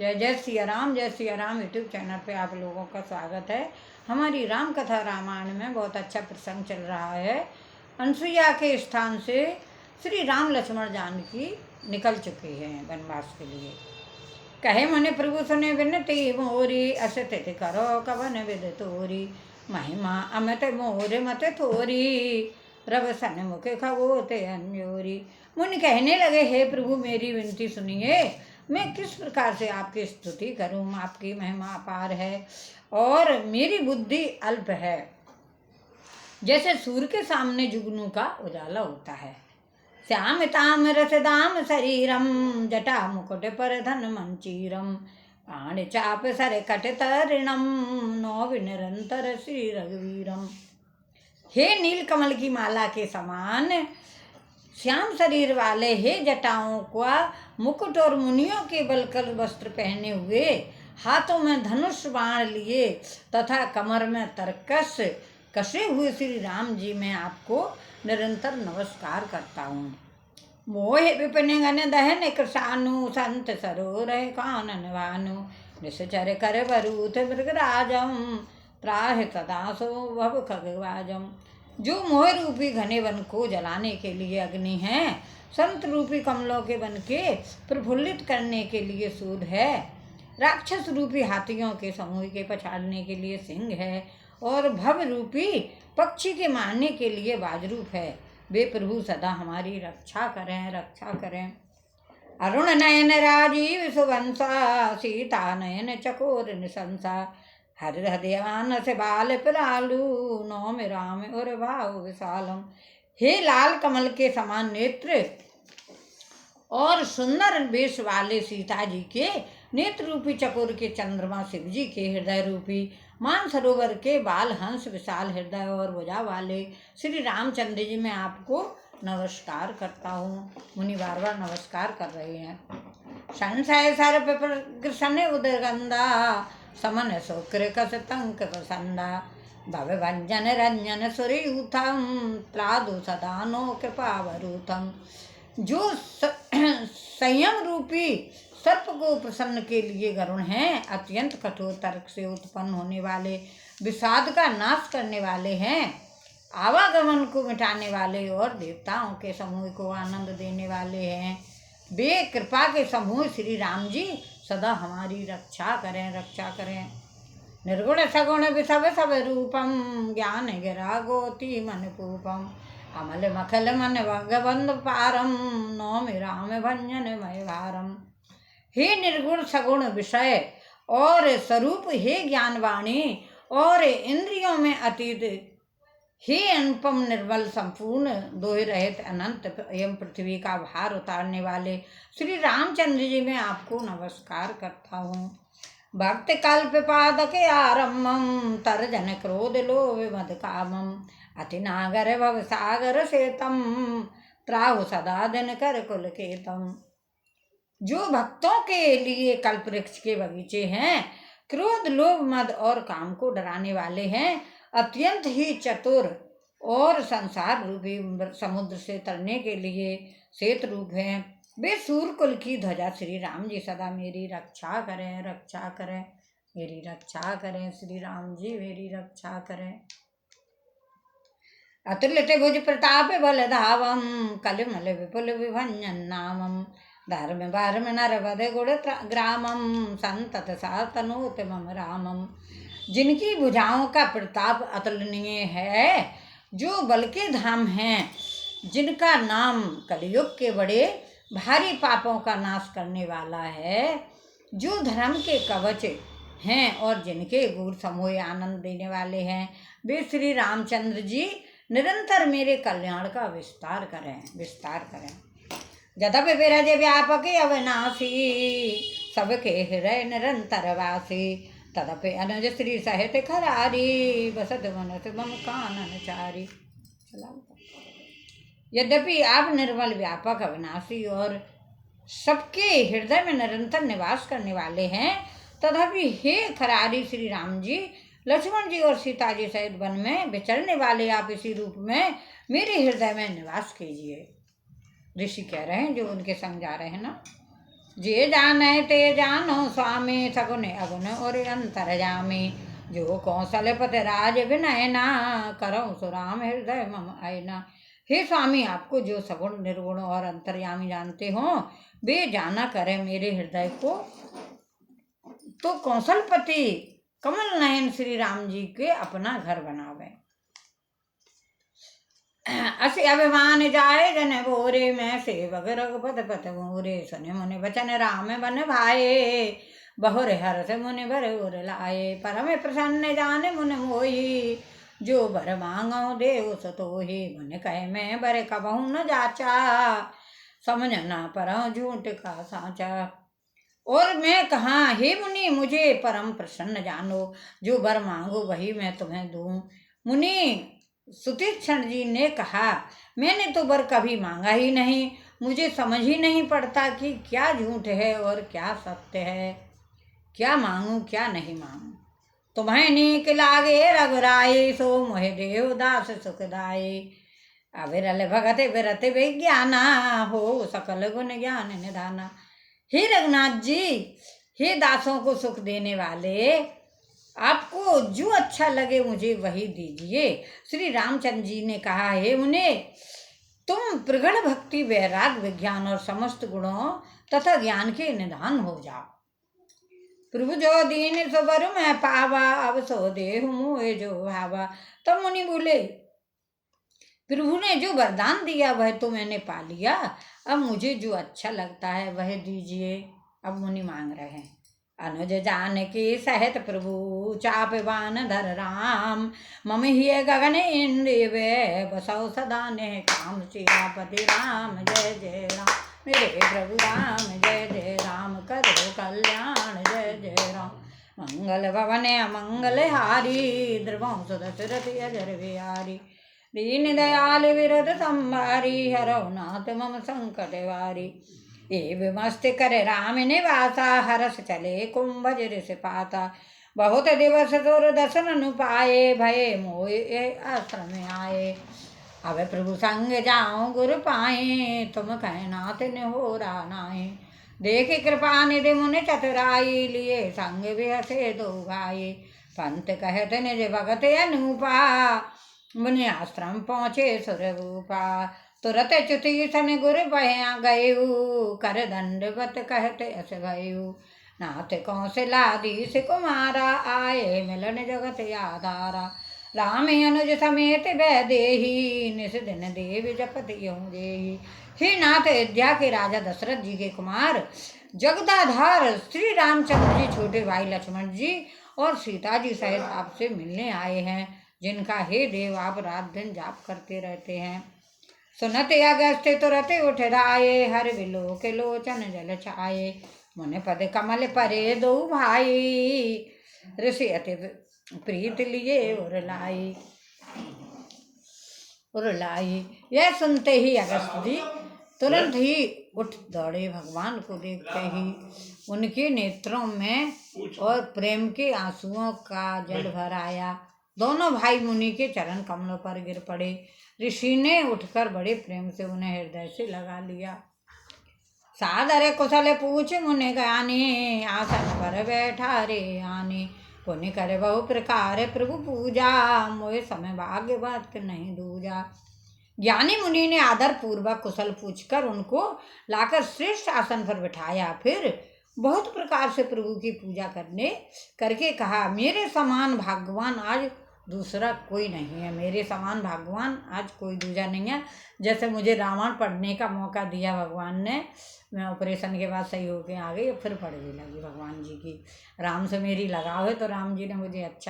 जय जय Siya Ram YouTube channel पे आप लोगों का स्वागत है। हमारी राम कथा रामायण में बहुत अच्छा प्रसंग चल रहा है। अनसुईया के स्थान से श्री राम लक्ष्मण जानकी निकल चुके हैं वनवास के लिए। कहे मने प्रभु सुने विनती मोरी, असतित करो कवन विद तोरी, महिमा अमित मोर मत थोरी, रब सन्मुख खगोते अंजोरी। मुनि कहने लगे, हे प्रभु मेरी विनती सुनिए, मैं किस प्रकार से आपकी स्तुति करूं। आपकी महिमा अपार है और मेरी बुद्धि अल्प है। जैसे सूर्य के सामने जुगनू का उजाला होता है। श्याम ताम रसदाम शरीरम, जटा मुकुट पर धन मंचीरम, पाण चाप सर कट तरिणम, नौ निरंतर श्री रघुवीरम। हे नील कमल की माला के समान श्याम शरीर वाले, हे जटाओं का मुकुट और मुनियों के बलकर वस्त्र पहने हुए, हाथों में धनुष बाण लिए तथा कमर में तरकस कसे हुए श्री राम जी, मैं आपको निरंतर नमस्कार करता हूँ। मोहे विपिन गण दहन कृषानु, संत सरोर कानन भानु, निश्चर कर बरूथ मृगराजम, त्राहि सदा सो भव खगवाजम। जो मोह रूपी घने वन को जलाने के लिए अग्नि है, संत रूपी कमलों के वन के प्रफुल्लित करने के लिए सूद है, राक्षस रूपी हाथियों के समूह के पछाड़ने के लिए सिंह है, और भव रूपी पक्षी के मारने के लिए बाजरूप है, वे प्रभु सदा हमारी रक्षा करें, रक्षा करें। अरुण नयन राजीव सुवंसा, सीता नयन चकोर निशंसा, हृदयान से बाल पिलालू, नौम राम और भाव विशालम। हे लाल कमल के समान नेत्र और सुंदर वेश वाले सीता जी के नेत्र रूपी चकोर के चंद्रमा, शिव जी के हृदय रूपी मानसरोवर के बाल हंस विशाल हृदय और भुजा वाले श्री रामचंद्र जी, मैं आपको नमस्कार करता हूँ। मुनि बार बार नमस्कार कर रहे हैं। संशय सर्प कृष्ण उदगंधा, समन शुक्र कस तंक प्रसंदा, भव भंजन रंजन सुरयूथम, त्रादु सदानो कृपावरूथम। जो संयम रूपी सर्प को प्रसन्न के लिए गरुण हैं, अत्यंत कठोर तर्क से उत्पन्न होने वाले विषाद का नाश करने वाले हैं, आवागमन को मिटाने वाले और देवताओं के समूह को आनंद देने वाले हैं, वे कृपा के समूह श्री राम जी सदा हमारी रक्षा करें, रक्षा करें। निर्गुण सगुण विषव सब रूपम, ज्ञान गिरा गोती मन पूपम, अमल मखल मन भगवंद पारम, नौम राम भंजन मय भारम। हे निर्गुण सगुण विषय और स्वरूप, हे ज्ञानवाणी और इंद्रियों में अतीत, हे अनुपम निर्बल संपूर्ण दोष रहित अनंत एवं पृथ्वी का भार उतारने वाले श्री रामचंद्र जी, मैं आपको नमस्कार करता हूँ। भक्त कल्प पादक आरम्भम, तर्जन क्रोध लोभ मद कामम, अति नागर भव सागर सेतम, त्राहु सदा दिन कर कुल केतम। जो भक्तों के लिए कल्प वृक्ष के बगीचे हैं, क्रोध लोभ मद और काम को डराने वाले हैं, अत्यंत ही चतुर और संसार रूपी समुद्र से तरने के लिए सेत रूप हैं, वे सूर्य कुल की ध्वजा श्री राम जी सदा मेरी रक्षा करें, रक्षा करें, मेरी रक्षा करें। श्री राम जी मेरी रक्षा करें। अतुलित भुज प्रताप बल धावम, कलिमल विपुल विभंजन नामम, धर्म वर्म नर वध गुण ग्रामम, संतत सातनोत मम रामम। जिनकी भुजाओं का प्रताप अतुलनीय है, जो बल के धाम हैं, जिनका नाम कलयुग के बड़े भारी पापों का नाश करने वाला है, जो धर्म के कवच हैं और जिनके गुण समूह आनंद देने वाले हैं, वे श्री रामचंद्र जी निरंतर मेरे कल्याण का विस्तार करें, विस्तार करें। जदपि विरज व्यापक अविनाशी, सबके हृदय निरंतर वासी, तदपि अनुज श्री सहित खरारी, बसत मनस मम कानन चारी। यद्यपि आप निर्मल व्यापक अविनाशी और सबके हृदय में निरंतर निवास करने वाले हैं, तथापि हे खरारी श्री राम जी, लक्ष्मण जी और सीता जी सहित वन में विचरने वाले आप इसी रूप में मेरे हृदय में निवास कीजिए। ऋषि कह रहे हैं जो उनके संग जा रहे हैं ना। जे जाने ते जानो स्वामी, सगुन अगुन और अंतर्यामी। जो कौशलपति राज विनय ना, करऊँ सुराम हृदय मम आयना। हे स्वामी, आपको जो सगुण निर्गुण और अंतर्यामी जानते हो, वे जाना करे मेरे हृदय को। तो कौशलपति कमल नयन श्री राम जी के अपना घर बनावे। असी अभिमान जाए जन बोरे, मैं सेवक रघुपत पत मोरे। सुने मुनि वचन राम बन भाए, बहुरे हर्ष मुनि बर उर लाए। परम प्रसन्न जान मुनि मोही, जो बर मांगो देव सतोहि। मुनि कहे मैं बर कबहु न जाचा, समझ ना परहु झूठ का साचा। और मैं कहा, हे मुनि मुझे परम प्रसन्न जानो, जो वर मांगो वही मैं तुम्हें दूं। मुनि सुतीक्षण जी ने कहा, मैंने तो वर कभी मांगा ही नहीं, मुझे समझ ही नहीं पड़ता कि क्या झूठ है और क्या सत्य है, क्या मांगूं क्या नहीं मांगूं। तुम्हें नीक लागे रघुराई, सो मोहि देवदास सुखदाई। अविरल भगत विरत विज्ञाना, हो सकल गुण ज्ञान निधाना। हे रघुनाथ जी, हे दासों को सुख देने वाले, आपको जो अच्छा लगे मुझे वही दीजिए। श्री रामचंद्र जी ने कहा, हे मुने, तुम प्रगढ़ भक्ति वैराग विज्ञान और समस्त गुणों तथा ज्ञान के निधान हो जाओ। प्रभु जो दीन सुबर मैं पावा, अब सो देहु मोहे जो भावा। तब मुनि बोले, प्रभु ने जो वरदान दिया वह तो मैंने पा लिया, अब मुझे जो अच्छा लगता है वह दीजिए। अब मुनि मांग रहे हैं। अनुज जानकी सहित प्रभु, चापवान धर राम। मम हिय गगन इंद्रिय, बसौ सदा ने काम। सियापति राम जय जय राम, मेरे प्रभु राम जय जय राम। करो कल्याण जय जय राम। मंगल भवन अमंगल हारी, द्रवं सुदशरथ अजर बिहारी। दीन दयाल विरद संभारी, हरौ नाथ मम संकट वारी। ए विमस्त कर राम निवासा, हरस चले कुंभज ऋष पाता। बहुत दिवस सुर दर्शन न पाए, भये मोहे आश्रम आए। अब प्रभु संग जाऊं गुरु पाए, तुम कह नाथ ने हो नाहि। देख कृपा निधि मुनि चतुराई, लिए संग बिहसे दो भाई। पंत कहत निज भगत अनूपा, मुनि आश्रम पहुँचे सुरभूपा। तुरत च्युति सन गुर बह्या गयु, कर दंडवत कहते अस भयु। नाथ कौशलाधीश कुमारा, आए मिलन जगत आधारा। राम अनुज समेत वैदेही, निस दिन देव जपत यूं जेहि। हे नाथ, अयोध्या के राजा दशरथ जी के कुमार जगदाधार श्री रामचंद्र जी, छोटे भाई लक्ष्मण जी और सीता जी सहित आपसे मिलने आए हैं, जिनका हे देव आप रात दिन जाप करते रहते हैं। सुनत अगस्त तुरत उठ राये, हर बिलो के लोचन जल छाये। मुनि पद कमल परे दो भाई, ऋषि अति प्रीत लिए उर लाई। यह सुनते ही अगस्त जी तुरंत ही उठ दौड़े। भगवान को देखते ही उनके नेत्रों में और प्रेम के आंसुओं का जल भर आया। दोनों भाई मुनि के चरण कमलों पर गिर पड़े। ऋषि ने उठकर बड़े प्रेम से उन्हें हृदय से लगा लिया। सादर कुशल पूछ मुनि ज्ञानी, आसन पर बैठा रे आने। पुण्य कर बहु प्रकार प्रभु पूजा, मोए समय भाग्य बात नहीं दूजा। ज्ञानी मुनि ने आदर पूर्वक कुशल पूछकर उनको लाकर श्रेष्ठ आसन पर बिठाया। फिर बहुत प्रकार से प्रभु की पूजा करके कहा, मेरे समान भाग्यवान आज दूसरा कोई नहीं है। मेरे समान भाग्यवान आज कोई दूजा नहीं है। जैसे मुझे रामायण पढ़ने का मौका दिया भगवान ने, मैं ऑपरेशन के बाद सही होके आ गई, फिर पढ़ भी लगी भगवान जी की। राम से मेरी लगाव है तो राम जी ने मुझे अच्छा